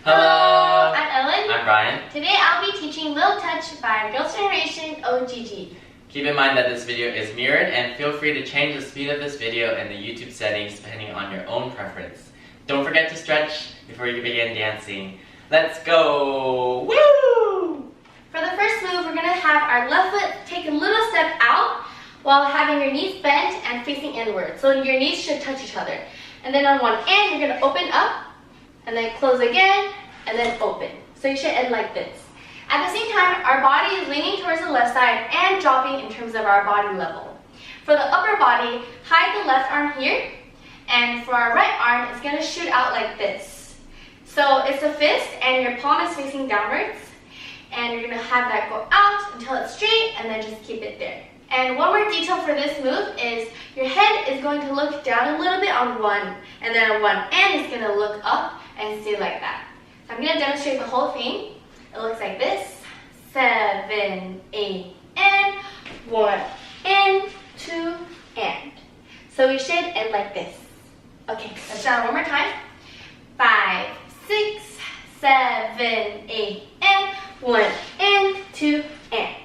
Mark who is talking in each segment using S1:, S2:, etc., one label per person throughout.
S1: Hello!
S2: I'm Ellen.
S1: I'm Brian.
S2: Today I'll be teaching Lil Touch by Girls' Generation OGG.
S1: Keep in mind that this video is mirrored and feel free to change the speed of this video in the YouTube settings depending on your own preference. Don't forget to stretch before you begin dancing. Let's go! Woo!
S2: For the first move, we're going to have our left foot take a little step out while having your knees bent and facing inward. So your knees should touch each other. And then on one end, you're going to open up and then close again and then open. So you should end like this. At the same time, our body is leaning towards the left side and dropping in terms of our body level. For the upper body, hide the left arm here. And for our right arm, it's going to shoot out like this. So it's a fist and your palm is facing downwards. And you're going to have that go out until it's straight and then just keep it there. And one more detail for this move is your head is going to look down a little bit on one. And then on one end is going to look up and stay like that. So I'm going to demonstrate the whole thing. It looks like this. 7, 8, and 1, and 2, and. So we should end like this. Okay, let's try it one more time. 5, 6, 7, 8, and 1, and 2, and.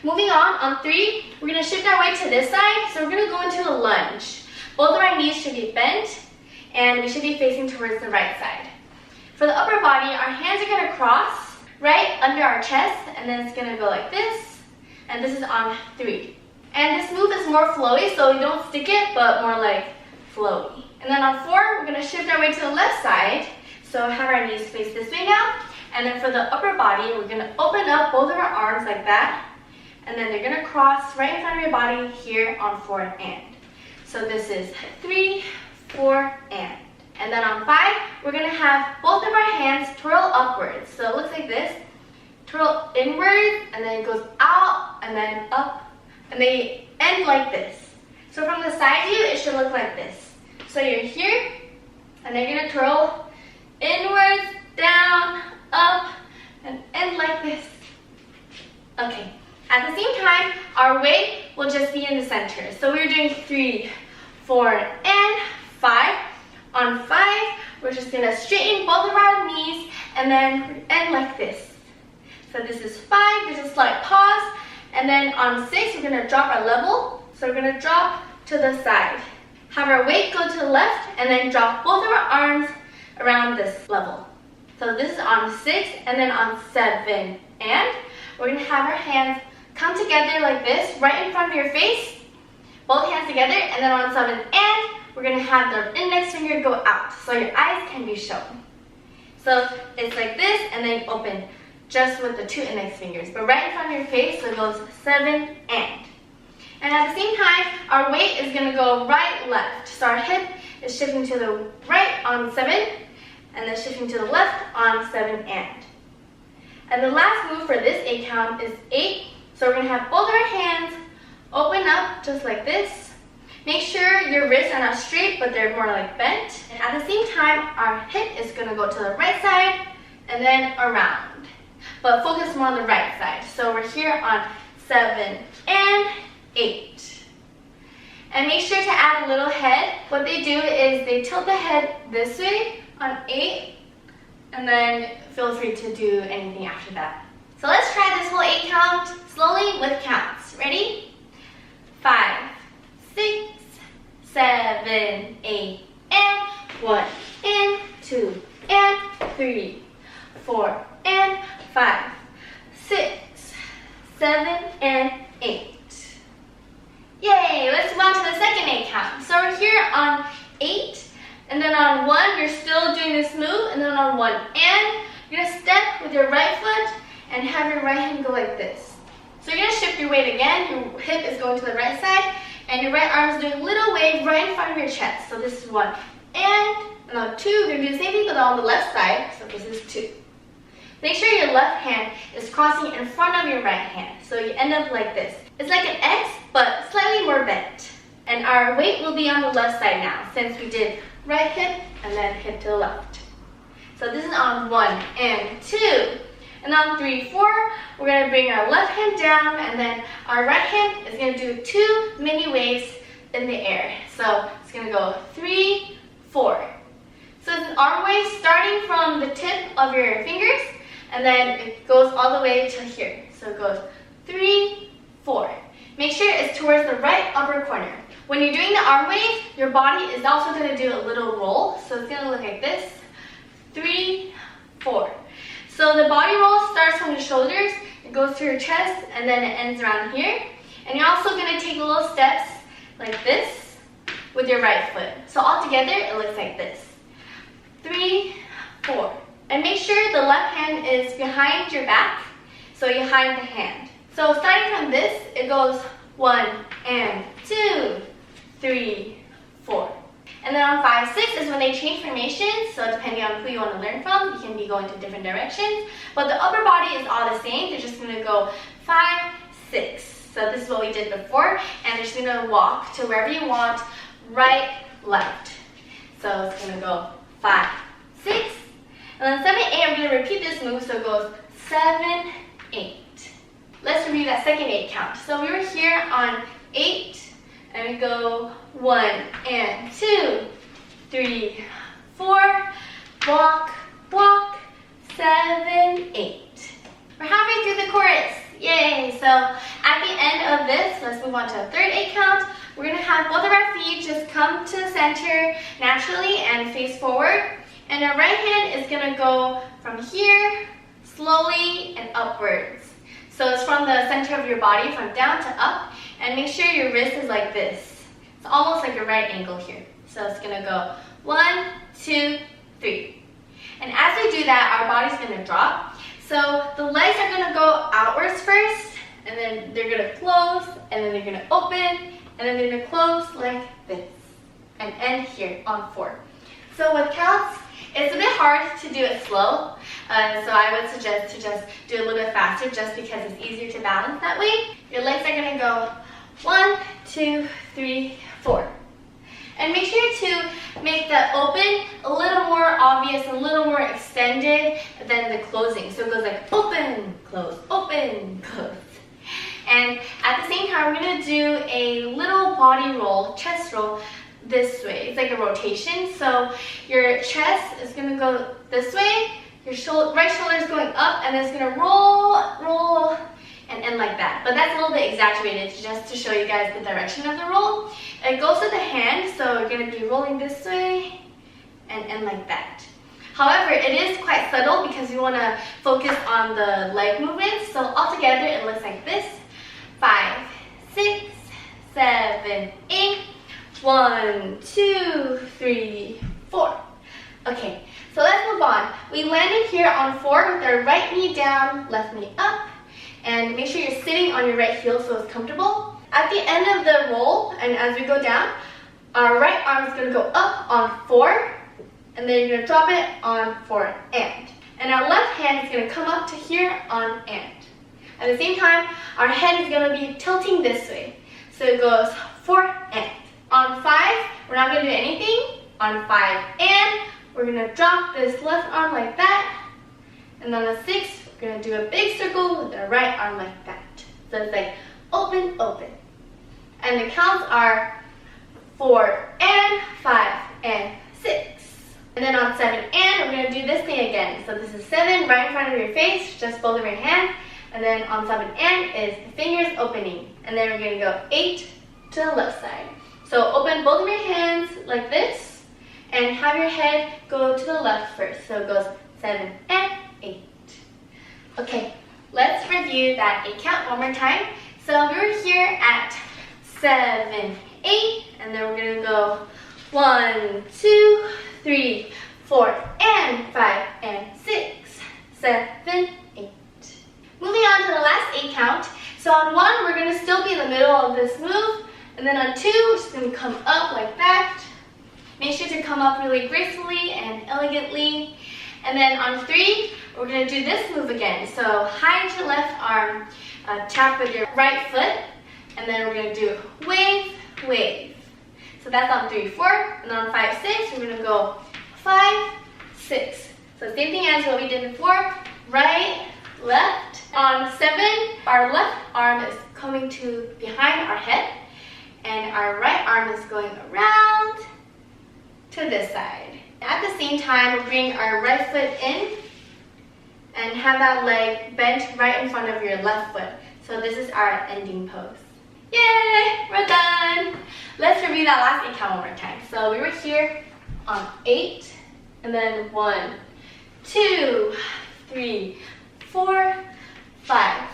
S2: Moving on 3, we're going to shift our weight to this side. So we're going to go into a lunge. Both of our knees should be bent, and we should be facing towards the right side. For the upper body, our hands are going to cross right under our chest, and then it's going to go like this. And this is on 3. And this move is more flowy, so you don't stick it, but more like flowy. And then on 4, we're going to shift our weight to the left side. So have our knees face this way now. And then for the upper body, we're going to open up both of our arms like that. And then they're going to cross right in front of your body here on 4 and. So this is 3, 4, and. And then on 5, we're going to have both of our hands twirl upwards. So it looks like this. Twirl inwards, and then it goes out, and then up. And they end like this. So from the side view, it should look like this. So you're here, and they're going to twirl inwards, down, up, and end like this. Okay. At the same time, our weight will just be in the center. So we're doing 3, 4, and 5. On 5, we're just going to straighten both of our knees and then end like this. So this is 5, there's a slight pause. And then on 6, we're going to drop our level. So we're going to drop to the side. Have our weight go to the left and then drop both of our arms around this level. So this is on 6, and then on 7, and we're going to have our hands come together like this, right in front of your face. Both hands together, and then on 7, and we're going to have the index finger go out, so your eyes can be shown. So it's like this, and then open just with the 2 index fingers, but right in front of your face, so it goes 7, and. And at the same time, our weight is going to go right, left. So our hip is shifting to the right on 7, and then shifting to the left on 7, and. And the last move for this 8 count is 8. So we're going to have both of our hands open up just like this. Make sure your wrists are not straight, but they're more like bent. And at the same time, our hip is going to go to the right side and then around. But focus more on the right side. So we're here on 7 and 8. And make sure to add a little head. What they do is they tilt the head this way on 8. And then feel free to do anything after that. So let's try this whole 8 count slowly with counts. Ready? 5, 6, 7, 8, and 1, and 2, and 3, 4, and 5, 6, 7, and 8. Yay! Let's move on to the second 8 count. So we're here on 8, and then on 1, you're still doing this move, and then on 1, and you're going to step with your right foot and have your right hand go like this. So you're going to shift your weight again. Your hip is going to the right side, and your right arm is doing a little wave right in front of your chest. So this is 1, and now 2. We're going to do the same thing, but on the left side. So this is 2. Make sure your left hand is crossing in front of your right hand. So you end up like this. It's like an X, but slightly more bent. And our weight will be on the left side now, since we did right hip and then hip to the left. So this is on 1 and 2. And on 3, 4, we're going to bring our left hand down, and then our right hand is going to do 2 mini waves in the air. So it's going to go 3, 4. So it's an arm wave starting from the tip of your fingers, and then it goes all the way to here. So it goes 3, 4. Make sure it's towards the right upper corner. When you're doing the arm wave, your body is also going to do a little roll. So it's going to look like this. 3, 4. So the body roll starts from your shoulders, it goes to your chest, and then it ends around here. And you're also going to take little steps like this with your right foot. So all together, it looks like this. 3, 4. And make sure the left hand is behind your back, so you hide the hand. So starting from this, it goes 1 and 2, 3, 4. And then on 5, 6 is when they change formation, so depending on who you want to learn from, you can be going to different directions. But the upper body is all the same. They're just going to go 5, 6. So this is what we did before, and they're just going to walk to wherever you want, right, left. So it's going to go 5, 6. And then 7, 8, I'm going to repeat this move, so it goes 7, 8. Let's review that second 8 count. So we were here on 8, and we go 1 and 2, 3, 4, walk, walk, 7, 8. We're halfway through the chorus. Yay! So at the end of this, let's move on to a third 8 count. We're going to have both of our feet just come to the center naturally and face forward. And our right hand is going to go from here, slowly and upwards. So it's from the center of your body, from down to up. And make sure your wrist is like this. It's almost like a right angle here. So it's going to go 1, 2, 3. And as we do that, our body's going to drop. So the legs are going to go outwards first, and then they're going to close, and then they're going to open, and then they're going to close like this, and end here on 4. So with counts, it's a bit hard to do it slow, so I would suggest to just do it a little bit faster just because it's easier to balance that way. Your legs are going to go 1, 2, 3, 4. And make sure to make the open a little more obvious, a little more extended than the closing. So it goes like open, close, open, close. And at the same time, we're going to do a little body roll, chest roll, this way. It's like a rotation. So your chest is going to go this way, your right shoulder is going up, and it's going to roll, roll, and end like that. But that's a little bit exaggerated just to show you guys the direction of the roll. It goes to the hand, so you're going to be rolling this way and end like that. However, it is quite subtle because you want to focus on the leg movements. So altogether, it looks like this. 5, 6, 7, 8. 1, 2, 3, 4. Okay, so let's move on. We landed here on 4 with our right knee down, left knee up. And make sure you're sitting on your right heel so it's comfortable. At the end of the roll, and as we go down, our right arm is going to go up on 4, and then you're going to drop it on 4 and our left hand is going to come up to here on and. At the same time, our head is going to be tilting this way. So it goes 4 and. On 5, we're not going to do anything. On 5 and, we're going to drop this left arm like that. And on a 6, we're going to do a big circle with our right arm like that. So it's like open, open. And the counts are 4 and, 5 and 6. And then on 7 and, we're going to do this thing again. So this is 7 right in front of your face, just both of your hands. And then on 7 and is the fingers opening. And then we're going to go 8 to the left side. So open both of your hands like this and have your head go to the left first. So it goes 7 and 8. Okay, let's review that 8 count one more time. So we were here at 7, 8, and then we're going to go 1, 2, 3, 4, and 5, and 6, 7, 8. Moving on to the last 8 count. So on 1, we're going to still be in the middle of this move. And then on 2, we're just going to come up like that. Make sure to come up really gracefully and elegantly. And then on 3, we're going to do this move again. So hide your left arm, tap with your right foot, and then we're going to do wave, wave. So that's on 3, 4. And on 5, 6, we're going to go 5, 6. So same thing as what we did before, right, left. On 7, our left arm is coming to behind our head. And our right arm is going around to this side. At the same time, we'll bring our right foot in and have that leg bent right in front of your left foot. So this is our ending pose. Yay, we're done. Let's review that last 8 count one more time. So we were here on 8, and then 1, 2, 3, 4, 5,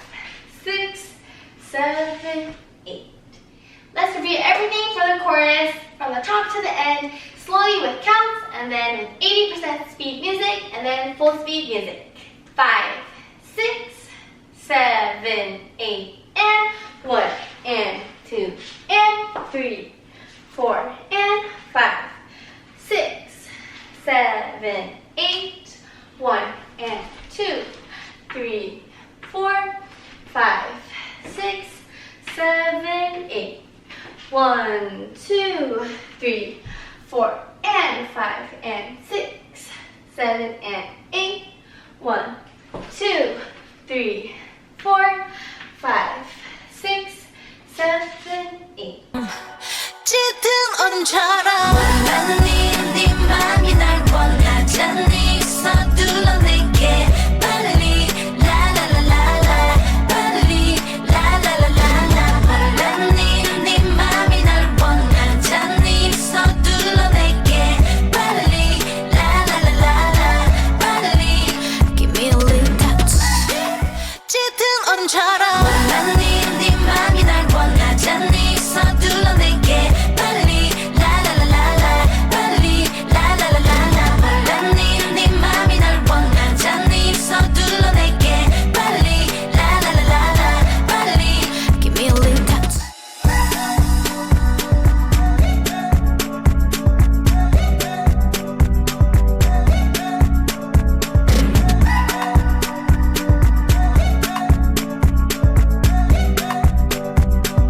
S2: 6, 7, 8. Let's review everything for the chorus from the top to the end, slowly with counts, and then with 80% speed music, and then full speed music. 5, 6, 7, 8, and 1, and 2, and 3, 4, and 5, 6, 7, 8, 1, and 2, 3, 4, 5, 6, 7, 8. 1, 2, 3, 4, and 5, and 6, 7, and 8. 1, 2, 3,